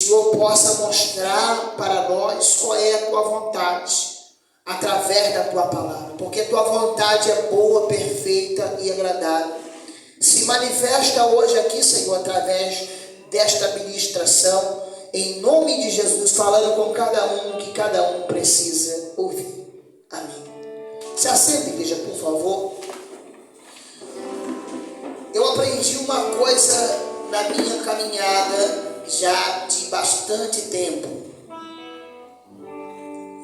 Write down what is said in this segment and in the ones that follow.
Senhor possa mostrar para nós qual é a tua vontade, através da tua palavra, porque tua vontade é boa, perfeita e agradável. Se manifesta hoje aqui, Senhor, através desta ministração, em nome de Jesus, falando com cada um que cada um precisa ouvir. Amém. Se assenta, igreja, por favor. Eu aprendi uma coisa na minha caminhada já de bastante tempo.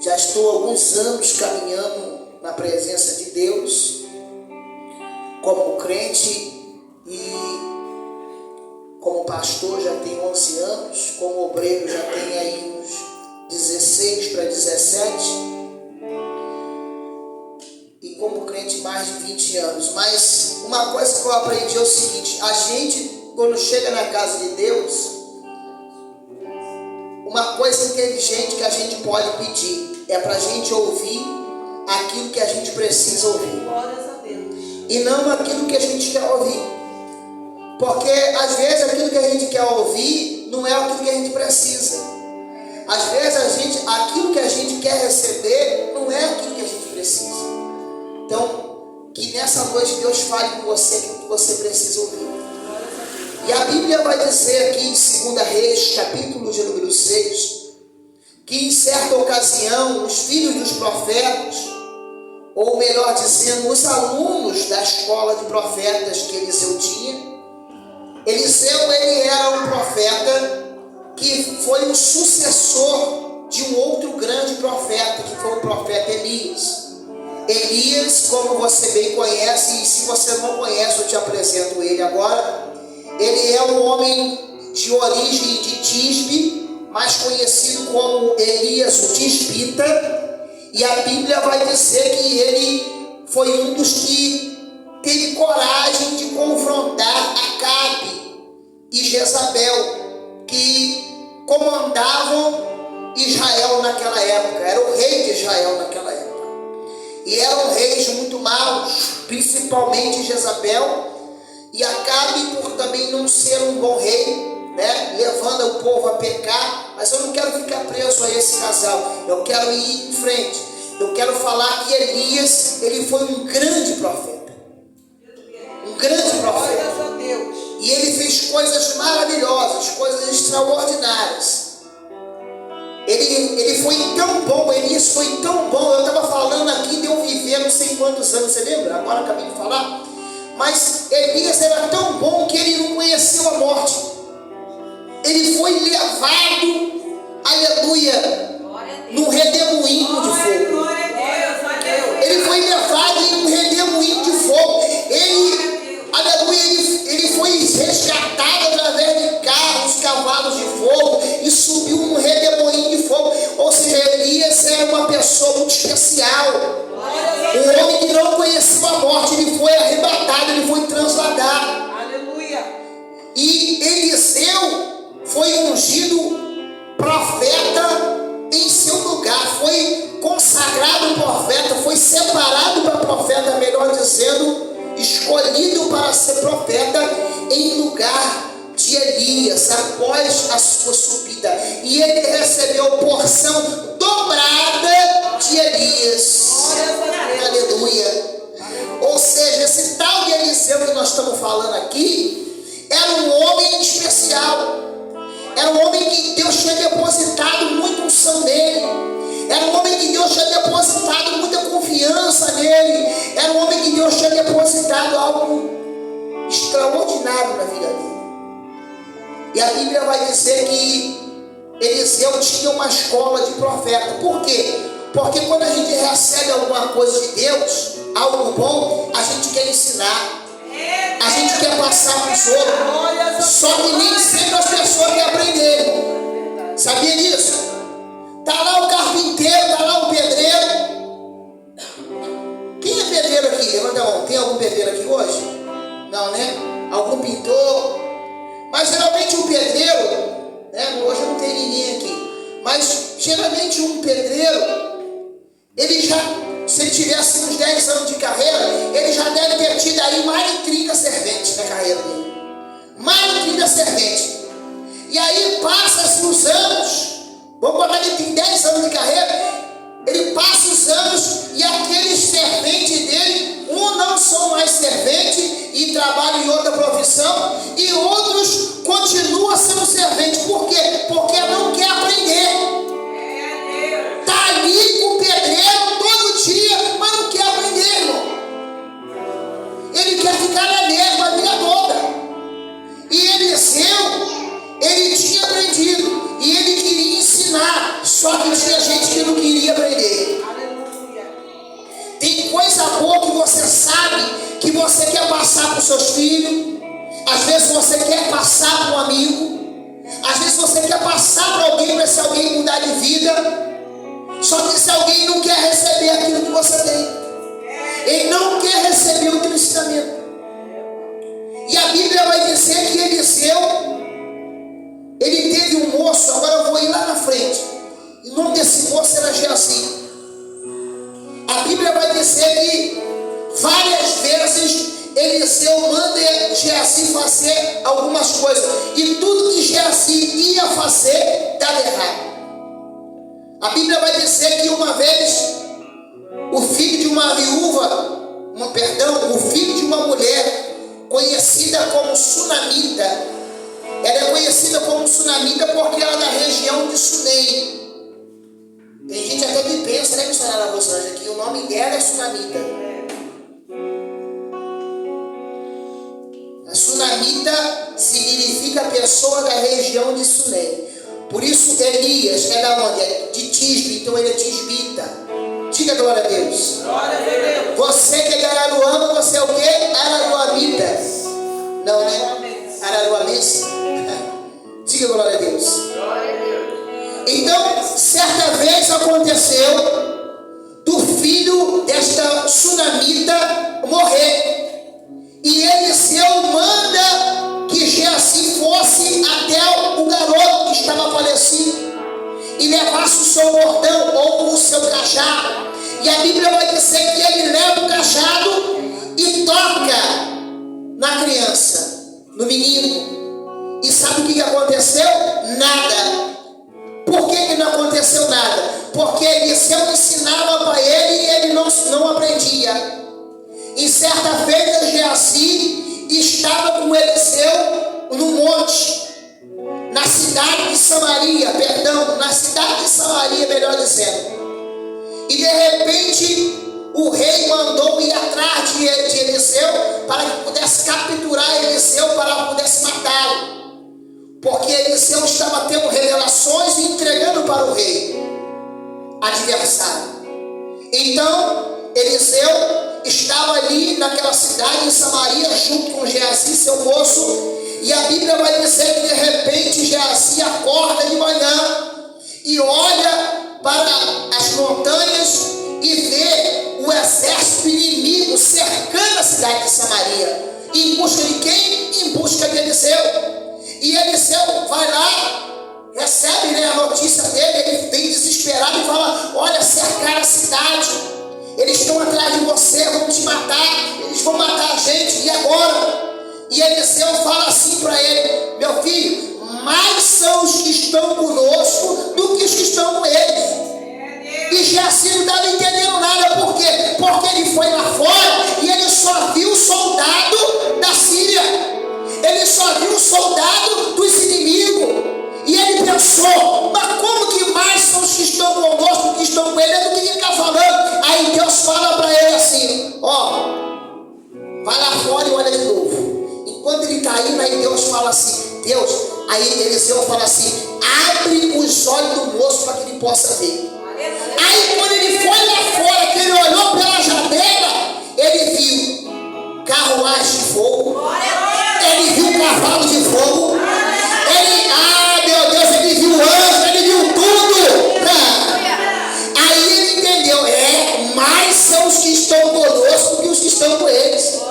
Já estou há alguns anos caminhando na presença de Deus, como crente e como pastor já tenho 11 anos, como obreiro já tenho aí uns 16 para 17, e como crente mais de 20 anos. Mas uma coisa que eu aprendi é o seguinte: a gente, quando chega na casa de Deus, uma coisa inteligente que a gente pode pedir é para a gente ouvir aquilo que a gente precisa ouvir. Glórias a Deus. E não aquilo que a gente quer ouvir. Porque às vezes aquilo que a gente quer ouvir não é aquilo que a gente precisa. Às vezes aquilo que a gente quer receber não é aquilo que a gente precisa. Então, que nessa noite Deus fale com você aquilo que você precisa ouvir. E a Bíblia vai dizer aqui em 2 Reis, capítulo de número 6, que em certa ocasião os filhos dos profetas, ou melhor dizendo, os alunos da escola de profetas que Eliseu tinha, Eliseu, ele era um profeta que foi o sucessor de um outro grande profeta, que foi o profeta Elias. Elias, como você bem conhece, e se você não conhece, eu te apresento ele agora. Ele é um homem de origem de Tisbe, mais conhecido como Elias o Tisbita, e a Bíblia vai dizer que ele foi um dos que teve coragem de confrontar Acabe e Jezabel, que comandavam Israel naquela época. Era o rei de Israel naquela época, e eram reis muito maus, principalmente Jezabel. E Acabe, por também não ser um bom rei, né, levando o povo a pecar. Mas eu não quero ficar preso a esse casal, eu quero ir em frente. Eu quero falar que Elias, ele foi um grande profeta, um grande profeta, e ele fez coisas maravilhosas, coisas extraordinárias. Ele foi tão bom, Elias foi tão bom. Eu estava falando aqui de eu viver não sei quantos anos, você lembra? Agora acabei de falar. Mas Elias era tão bom que ele não conheceu a morte. Ele foi levado, aleluia, num redemoinho de fogo. Ele foi levado em um redemoinho de fogo. Ele, aleluia, ele foi resgatado através de carros, cavalos de fogo, e subiu num redemoinho de fogo. Ou seja, Elias era uma pessoa muito especial. Um homem que não conheceu a morte, ele foi arrebatado, ele foi transladado. Aleluia. E Eliseu foi ungido profeta em seu lugar, foi consagrado profeta, foi separado para profeta, melhor dizendo, escolhido para ser profeta em lugar de Elias, após a sua subida. E ele recebeu porção dobrada de Elias. Aleluia. Ou seja, esse tal de Eliseu que nós estamos falando aqui era um homem especial. Era um homem que Deus tinha depositado muita unção nele. Era um homem que Deus tinha depositado muita confiança nele. Era um homem que Deus tinha depositado algo extraordinário na vida dele. E a Bíblia vai dizer que Eliseu tinha uma escola de profeta. Por quê? Porque quando a gente recebe alguma coisa de Deus, algo bom, a gente quer ensinar. A gente quer passar para os outros. Só que nem sempre as pessoas querem aprender. Sabia disso? Está lá o carpinteiro, está lá o pedreiro. Quem é pedreiro aqui? Levanta a mão. Tem algum pedreiro aqui hoje? Não, né? Algum pintor? Mas geralmente um pedreiro, né? Hoje não tem ninguém aqui. Mas geralmente um pedreiro, ele já, se ele tivesse uns 10 anos de carreira, ele já deve ter tido aí mais de 30 serventes na carreira dele. Mais de 30 serventes. E aí passa-se passa os anos, vamos botar que ele tem 10 anos de carreira, ele passa os anos e aqueles serventes dele, não são mais serventes e trabalham em outra profissão, e outros continuam sendo serventes. Por quê? Porque não quer aprender. Está ali com o pedreiro todo dia, mas não quer aprender, irmão. Ele quer ficar na mesma a vida toda. E Eliseu, ele tinha aprendido e ele queria ensinar, só que tinha gente que não queria aprender. Tem coisa boa que você sabe que você quer passar para os seus filhos. Às vezes você quer passar para um amigo. Às vezes você quer passar para alguém, para esse alguém mudar de vida. Só que esse alguém não quer receber aquilo que você tem. Ele não quer receber o teu ensinamento. E a Bíblia vai dizer que Eliseu, ele teve um moço, agora eu vou ir lá na frente. O nome desse moço era Geazi. A Bíblia vai dizer que várias vezes Eliseu manda Geazi fazer algumas coisas, e tudo que Geazi ia fazer dava errado. A Bíblia vai dizer que uma vez o filho de uma viúva, o filho de uma mulher conhecida como Sunamita, ela é conhecida como Sunamita porque ela é da região de Sunem. Tem gente até que pensa, né, missionária Rosângela, que o nome dela é Sunamita. A Sunamita significa pessoa da região de Sunem. Por isso Elias é da onde? É de Tisbe, então ele é tisbita. Diga glória a Deus. Glória a Deus. Você que é de Araruama, você é o quê? Araruamita. Não, né? Araruamense. Diga glória a Deus. Glória a Deus. Então, certa vez aconteceu do filho desta Sunamita morrer. E Eliseu manda que Geazi fosse até o garoto que estava falecido e levasse o seu bordão ou o seu cajado. E a Bíblia vai dizer que ele leva o cajado e toca na criança, no menino. E sabe o que aconteceu? Nada. Por que não aconteceu nada? Porque Eliseu ensinava para ele e ele não aprendia. E certa vez Geazi estava com Eliseu no monte, na cidade de Samaria, melhor dizendo. E de repente o rei mandou ir atrás de Eliseu para que pudesse capturar Eliseu, para que pudesse matá-lo. Porque Eliseu estava tendo revelações e entregando para o rei adversário. Então Eliseu estava ali naquela cidade em Samaria junto com Geazi, seu moço. E a Bíblia vai dizer que de repente Geazi acorda de manhã e olha para as montanhas e vê o exército inimigo cercando a cidade de Samaria. Em busca de quem? Em busca de Eliseu. E Eliseu vai lá, recebe, a notícia dele, ele vem desesperado e fala: olha, cercaram a cidade, eles estão atrás de você, vão te matar, eles vão matar a gente, e agora? E Eliseu fala assim para ele: meu filho, mais são os que estão conosco do que os que estão com eles. E Geazi não estava entendendo nada. Por quê? Porque ele foi lá fora e ele só viu o soldado da Síria, ele só viu o soldado dos inimigos. E ele pensou: mas como que mais são os que estão conosco do que estão com ele? É do que ele está falando. Aí Deus fala para ele assim: ó, vai lá fora e olha de novo. Enquanto ele está indo, aí Deus fala assim, aí Eliseu fala assim: abre os olhos do moço para que ele possa ver. Aí quando ele foi lá fora, que ele olhou pela janela, ele viu carruagem de fogo, ele viu cavalo de fogo, meu Deus, ele viu anjo, ele viu tudo. Aí ele entendeu: mais são os que estão conosco que os que estão com eles.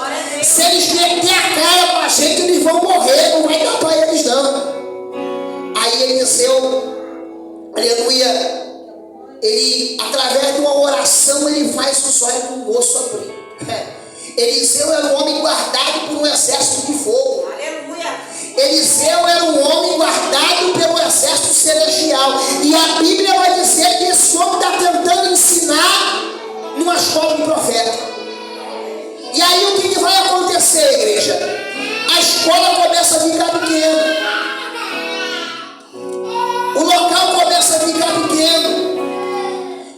Se eles meter a cara com a gente, eles vão morrer, não vai dar para eles não. Aí Eliseu, aleluia, ele, através de uma oração, ele faz os olhos do moço abrir. Eliseu era um homem guardado por um exército de fogo. Aleluia. Eliseu era um homem guardado pelo exército material. E a Bíblia vai dizer que esse homem está tentando ensinar numa escola de profeta. E aí o que vai acontecer, igreja? A escola começa a ficar pequena. O local começa a ficar pequeno.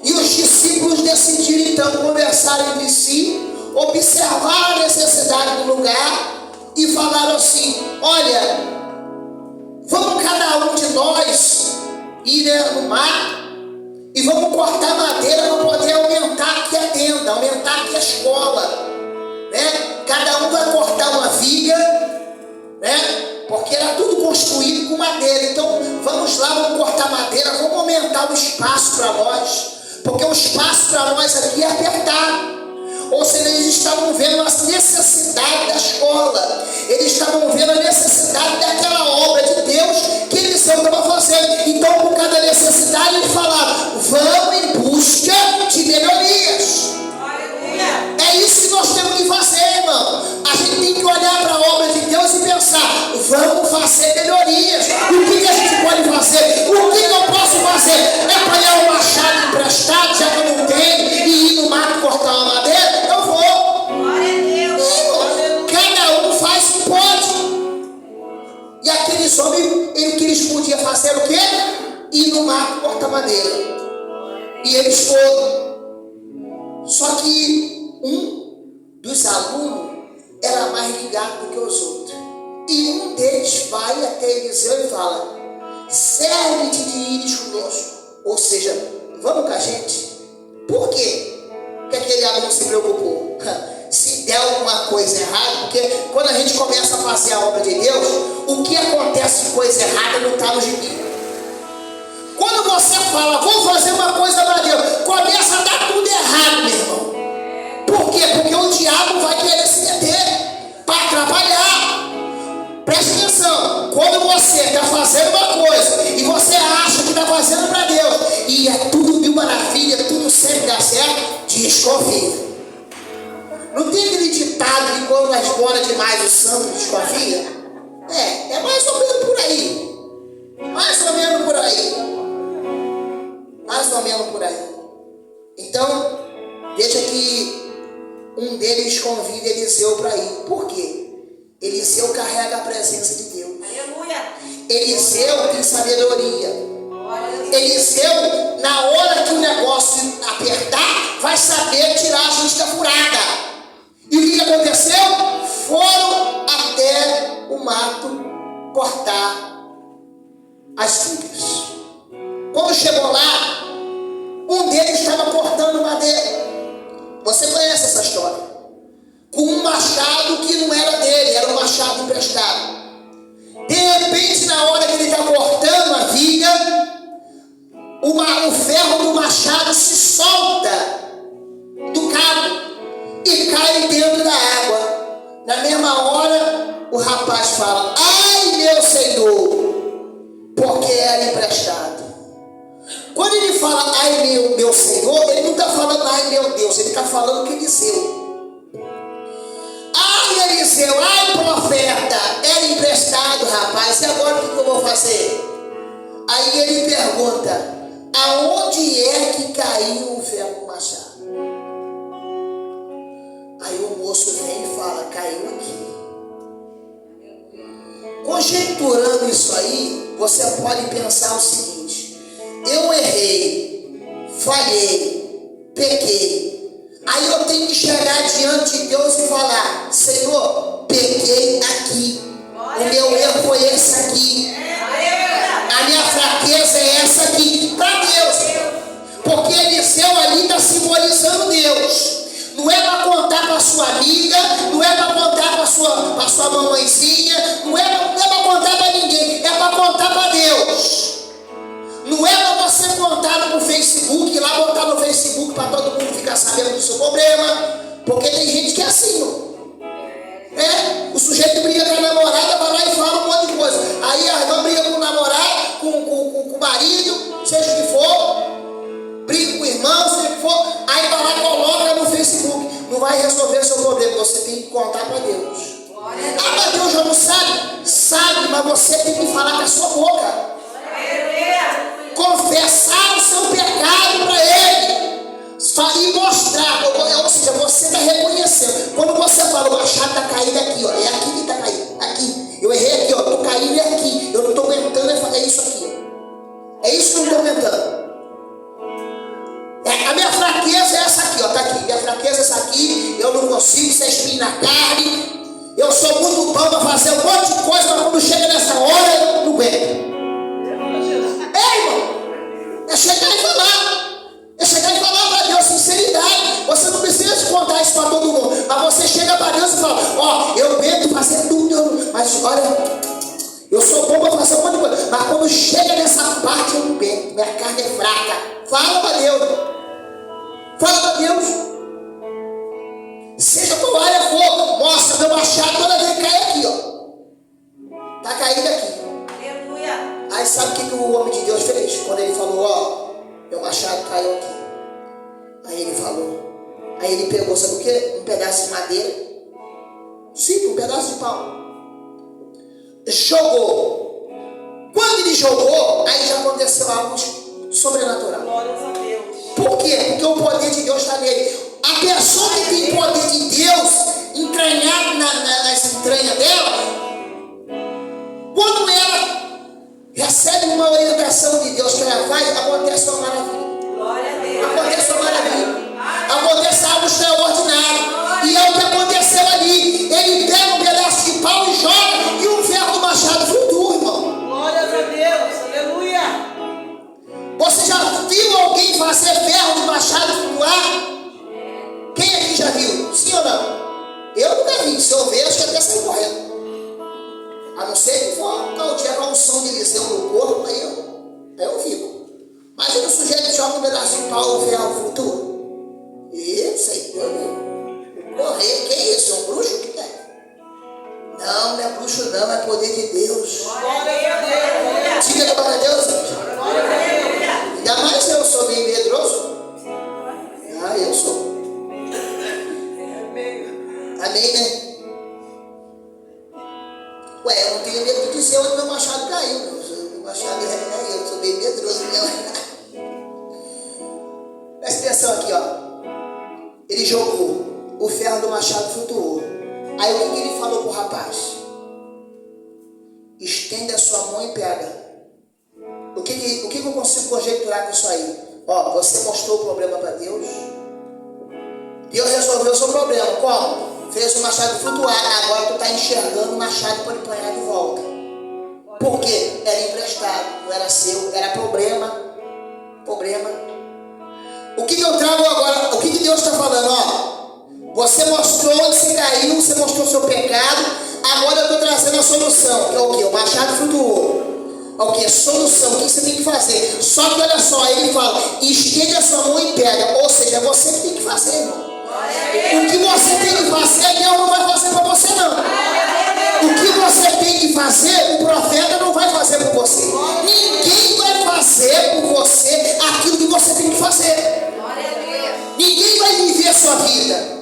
E os discípulos decidiram então conversar entre si, observar a necessidade do lugar e falaram assim: olha, vamos cada um de nós ir no mar e vamos cortar madeira para poder aumentar aqui a tenda, aumentar aqui a escola, né? Cada um vai cortar uma viga, né? Porque era tudo construído com madeira. Então vamos lá, vamos cortar madeira, vamos aumentar o espaço para nós, porque o espaço para nós aqui é apertado. Ou seja, eles estavam vendo a necessidade da escola, eles estavam vendo a necessidade daquela obra de Deus que eles estavam fazendo. Então, por cada necessidade, eles falaram: vamos em busca de melhorias. É isso que nós temos que fazer, irmão. A gente tem que olhar para a obra de Deus e pensar: vamos fazer melhorias. O que a gente pode fazer? O que eu posso fazer? É pegar um machado emprestado, já que eu não tenho, e ir no mato cortar uma madeira? Eu vou. Cada um faz o que pode. E aqueles homens, o que eles podiam fazer era o quê? Ir no mato cortar madeira. E eles foram. Só que um dos alunos era mais ligado do que os outros. E um deles vai até Eliseu e fala: serve-te de ires conosco. Ou seja, vamos com a gente. Por quê? Porque aquele aluno se preocupou. Se der alguma coisa errada, porque quando a gente começa a fazer a obra de Deus, o que acontece de coisa errada não está no gibi. Quando você fala: vou fazer uma coisa para Deus, começa a dar tudo errado, meu irmão. Por quê? Porque o diabo vai querer se meter para atrapalhar. Preste atenção. Quando você está fazendo uma coisa e você acha que está fazendo para Deus e é tudo mil maravilha, tudo sempre dá certo, desconfia. Não tem aquele ditado que quando esbora demais o santo desconfia? É mais ou menos por aí. Mais ou menos por aí. Mais ou menos por aí. Então, veja que um deles convida Eliseu para ir. Por quê? Eliseu carrega a presença de Deus. Aleluia. Eliseu tem sabedoria. Eliseu, na hora que o negócio apertar, vai saber tirar a justa furada. E o que aconteceu? Foram até o mato cortar as filhas. Quando chegou lá, um deles estava cortando madeira. Você conhece essa história? Com um machado que não era dele, era um machado emprestado. De repente, na hora que ele está cortando a viga, o ferro do machado se solta do cabo e cai dentro da água. Na mesma hora, o rapaz fala: ai, meu Senhor, porque era emprestado. Quando ele fala ai, meu Senhor, ele não está falando ai, meu Deus, ele está falando que Eliseu. Ai, Eliseu, ai, profeta, era emprestado, rapaz, e agora o que eu vou fazer? Aí ele pergunta: aonde é que caiu o ferro do machado? Aí o moço vem e fala: caiu aqui. Conjecturando isso aí, você pode pensar o seguinte: eu errei, falhei, pequei. Aí eu tenho que chegar diante de Deus e falar: Senhor, pequei aqui. O meu erro foi esse aqui. A minha fraqueza é essa aqui. Para Deus. Porque Eliseu ali está simbolizando Deus. Não é para contar para sua amiga, não é para contar para sua mamãezinha, não é para contar para ninguém, é para contar para Deus. Não é para você contar no Facebook, lá botar no Facebook para todo mundo ficar sabendo do seu problema, porque tem gente que é assim, não. O sujeito briga com a namorada, vai lá e fala um monte de coisa. Aí a irmã briga com o namorado, com o marido, seja o que for, briga com o irmão, seja o que for, aí vai lá e coloca no Facebook. Não vai resolver o seu problema, você tem que contar para Deus. Mas Deus já não sabe? Sabe, mas você tem que falar com a sua boca. mostrar, ou seja, você está reconhecendo. Quando você fala, o machado está caído aqui, ó, é aqui que está caído, aqui. Eu errei aqui, ó, estou caído é aqui. Eu não estou aguentando, é isso aqui, ó. É isso que eu não estou aguentando. A minha fraqueza é essa aqui, ó, tá aqui. Minha fraqueza é essa aqui. Eu não consigo ser espinho na carne. Eu sou muito bom para fazer um monte de coisa, mas quando chega nessa hora, eu não aguento. Irmão, é chegar e falar. É chegar e falar para Deus, sinceridade. Você não precisa contar isso para todo mundo. Mas você chega para Deus e fala, ó, eu tento fazer tudo, mas olha, eu sou bom para fazer um monte de coisa. Mas quando chega nessa parte, eu não aguento. Minha carne é fraca. Fala para Deus. Fala para Deus. Seja qual área for, mostra meu machado, toda vez que cai aqui, ó. Tá caído aqui. Aleluia. Aí sabe o que o homem de Deus fez? Quando ele falou, ó, meu machado caiu aqui. Aí ele falou. Aí ele pegou, sabe o que? Um pedaço de madeira. Sim, um pedaço de pau. Jogou. Quando ele jogou, aí já aconteceu algo sobrenatural. Glórias a Deus. Por quê? Porque o poder de Deus está nele. A pessoa que tem poder de Deus entranhado nas entranhas dela, quando ela recebe uma orientação de Deus que ela faz, acontece uma maravilha. Glória a Deus. Acontece uma maravilha. Acontece algo extraordinário. E é o que aconteceu ali. Ele pega um pedaço de pau e joga, e um ferro do machado flutua, irmão. Glórias a Deus. Aleluia. Você já viu alguém fazer ferro de machado flutuar? Quem aqui já viu? Sim ou não? Eu nunca vi. Se eu ver, acho que até sair correndo. A não ser que for qual dia com a unção de Eliseu no corpo, aí eu fico. Mas o sujeito joga um pedaço de pau e o ferro flutua. Isso aí, correr, que é isso? É um bruxo? O que é? Não, não é bruxo não, é poder de Deus. Glória a Deus. Diga glória a Deus. Glória a Deus. Ainda mais eu sou bem medroso. Ah, eu sou. Amém, né? Ué, eu não tenho medo de dizer onde meu machado caiu. Meu machado é eu sou bem medroso mesmo. Presta atenção aqui, ó. Ele jogou, o ferro do machado flutuou. Aí o que ele falou pro rapaz? Estende a sua mão e pega. O que eu consigo conjecturar com isso aí? Ó, você mostrou o problema para Deus. Deus resolveu o seu problema. Como? Fez o machado flutuar. Agora tu está enxergando o machado para ele apanhar de volta. Por quê? Era emprestado, não era seu, era problema. O que eu trago agora? O que Deus está falando? Ó, você mostrou onde você caiu, você mostrou o seu pecado. Agora eu estou trazendo a solução. Que é o quê? O machado flutuou. O que? Solução. O que você tem que fazer? Só que olha só, ele fala, estende a sua mão e pega. Ou seja, é você que tem que fazer, irmão. O que você tem que fazer, Deus não vai fazer para você, não. O que você tem que fazer, o profeta não vai fazer por você. Ninguém vai fazer por você aquilo que você tem que fazer. Ninguém vai viver a sua vida.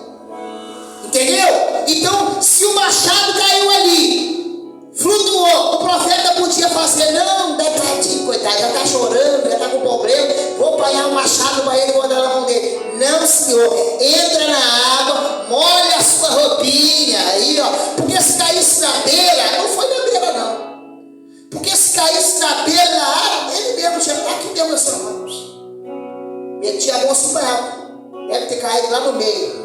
Entendeu? Então, se o machado caiu ali, flutuou, o profeta podia fazer, não, tadinho, coitado, já está chorando, já está com problema, vou apanhar um machado para ele, vou dar na mão dele. Não, senhor, entra na água, molha a sua roupinha aí, ó, porque se caísse na beira, não foi na beira não, porque se caísse na beira da água, ele mesmo já está aqui mesmo nas suas mãos, metia a mão assim para água, deve ter caído lá no meio.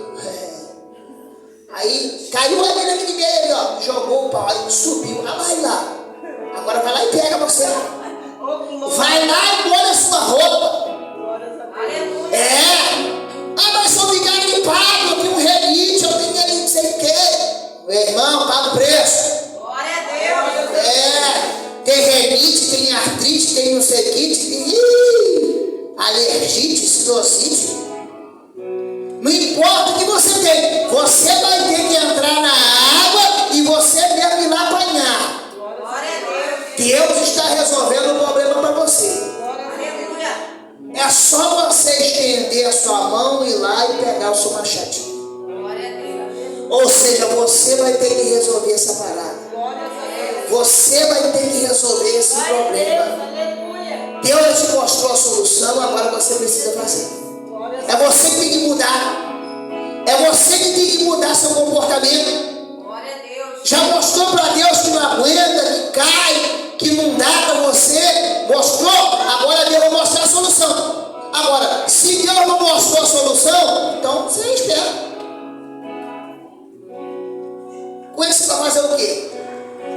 Aí caiu ali naquele meio ali, ó, jogou o pau, aí subiu, vai lá. Agora vai lá e pega você. Vai lá e molha a sua roupa. Mas sou obrigado a pagar, eu tenho um renite, eu tenho ali não sei o quê. Meu irmão, paga o preço. Glória a Deus. Tem renite, tem artrite, tem não sei o que, alergite, sinusite. Não importa o que você tem, você vai ter que entrar na água e você deve ir lá apanhar. Deus está resolvendo o problema para você. É só você estender a sua mão, ir lá e pegar o seu machadinho. Ou seja, você vai ter que resolver essa parada. Você vai ter que resolver esse problema. Deus te mostrou a solução, agora você precisa fazer. É você que tem que mudar. É você que tem que mudar seu comportamento. Glória a Deus. Já mostrou para Deus que não aguenta, que cai, que não dá para você? Mostrou? Agora Deus vai mostrar a solução. Agora, se Deus não mostrou a solução, então você espera. Com isso você vai fazer o quê?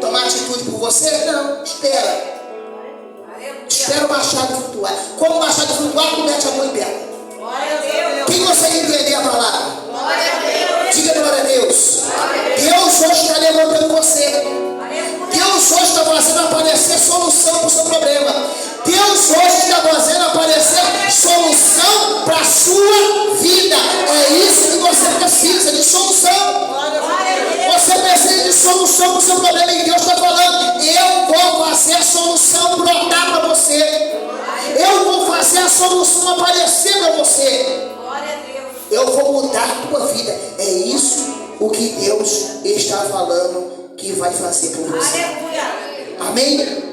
Tomar atitude por você? Não, espera. Espera o machado flutuar. Quando o machado flutuar, tu mete a mão e pega. Glória a Deus. Quem consegue entender a palavra? Glória a Deus. Diga glória a Deus. Deus hoje está levantando você. Deus hoje está fazendo aparecer solução para o seu problema. Deus hoje está fazendo aparecer solução para a sua vida. É isso que você precisa, de solução. Você precisa de solução para o seu problema. E Deus está falando: eu vou fazer a solução brotar para você. Eu vou fazer a solução aparecer para você. Glória a Deus. Eu vou mudar a tua vida. É isso o que Deus está falando que vai fazer por você. Aleluia. Amém?